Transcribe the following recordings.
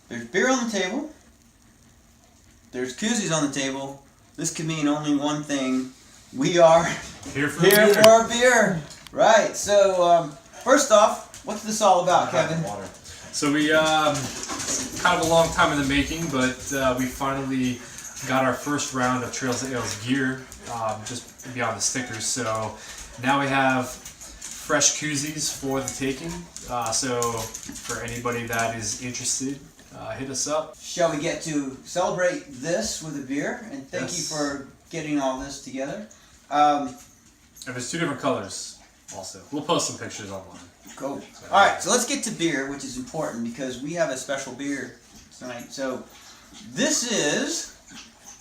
There's beer on the table. There's koozies on the table. This could mean only one thing. We are here for our beer. Right. So first off, what's this all about, Kevin? So we kind of a long time in the making, but we finally got our first round of Trails to Ales gear, just beyond the stickers. So now we have fresh koozies for the taking. So for anybody that is interested, hit us up. Shall we get to celebrate this with a beer? And thank you for getting all this together. And there's two different colors also. We'll post some pictures online. Cool. Alright, so let's get to beer, which is important because we have a special beer tonight. So this is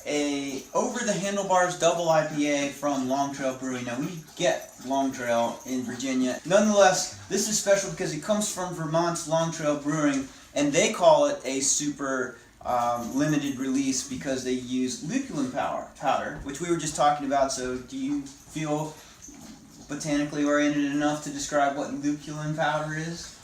a Over the Handlebars double IPA from Long Trail Brewing. Now we get Long Trail in Virginia. Nonetheless, this is special because it comes from Vermont's Long Trail Brewing, and they call it a super limited release because they use lupulin-powdered, which we were just talking about. So do you feel botanically oriented enough to describe what lupulin powder is?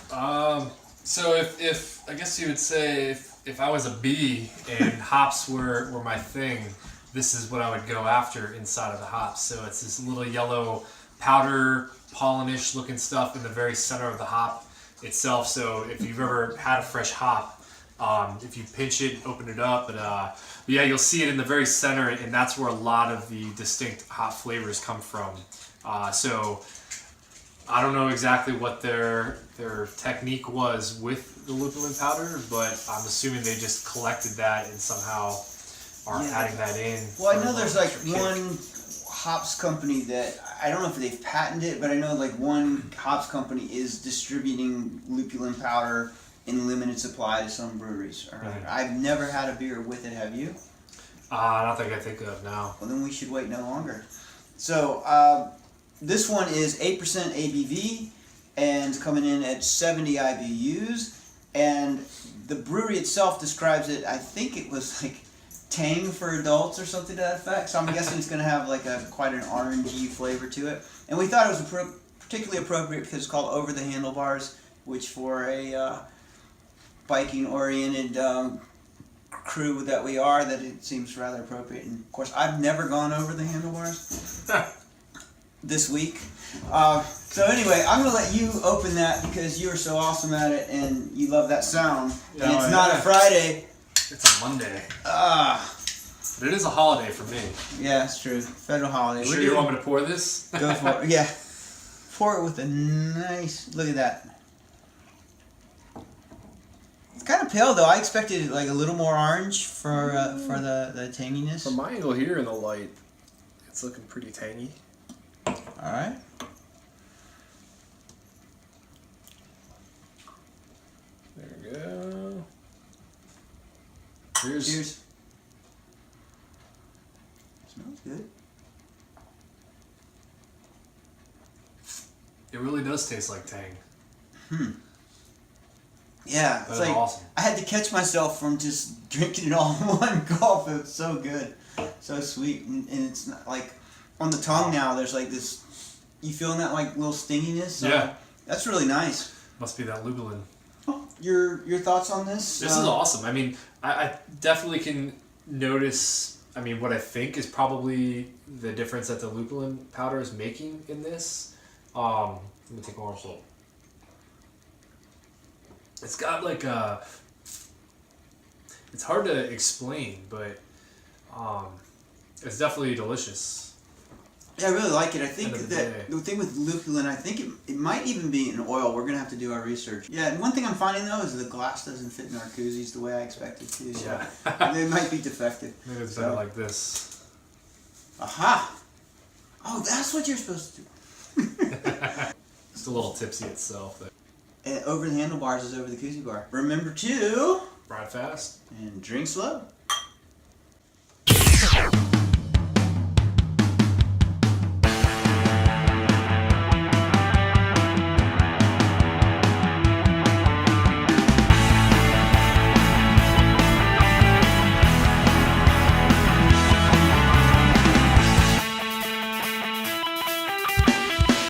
So if I guess you would say if I was a bee and hops were my thing, this is what I would go after inside of the hops. So it's this little yellow powder, pollenish looking stuff in the very center of the hop itself. So if you've ever had a fresh hop, if you pinch it, open it up, but yeah, you'll see it in the very center, and that's where a lot of the distinct hop flavors come from. So I don't know exactly what their technique was with the lupulin powder, but I'm assuming they just collected that and somehow are adding that in. Well, I know there's like one hops company that, I don't know if they've patented it, but I know like one hops company is distributing lupulin powder in limited supply to some breweries. I've never had a beer with it, have you? I don't think I think of now. Well, then we should wait no longer. So, this one is 8% ABV and coming in at 70 IBUs, and the brewery itself describes it, I think it was like tang for adults or something to that effect, so I'm guessing it's going to have like quite an orangey flavor to it. And we thought it was particularly appropriate because it's called Over the Handlebars, which for a biking oriented crew that we are, that it seems rather appropriate. And of course I've never gone over the handlebars this week. So anyway, I'm going to let you open that because you are so awesome at it and you love that sound. Yeah, and it's not a Friday. It's a Monday. But it is a holiday for me. Yeah, it's true. Federal holiday. You sure you want me to pour this? Go for it. Yeah. Pour it with a nice, look at that. It's kind of pale though. I expected like a little more orange for the tanginess. From my angle here in the light, it's looking pretty tangy. All right. There we go. Cheers. Smells good. It really does taste like tang. Yeah, it's like awesome. I had to catch myself from just drinking it all in one gulp. It was so good, so sweet, and it's not like on the tongue now. There's like this. You feeling that like little stinginess? Yeah, that's really nice. Must be that lupulin. Your thoughts on this? This is awesome. I mean, I definitely can notice. I mean, what I think is probably the difference that the lupulin powder is making in this. Let me take one more sip. It's got like a. It's hard to explain, but it's definitely delicious. Yeah, I really like it. I think that the thing with lupulin, I think it might even be an oil. We're gonna have to do our research. Yeah, and one thing I'm finding though is the glass doesn't fit in our koozies the way I expected to. So they might be defective. Maybe it's better like this. Aha! Oh, that's what you're supposed to do. It's a little tipsy itself. And Over the Handlebars is over the koozie bar. Remember to Ride fast and drink slow.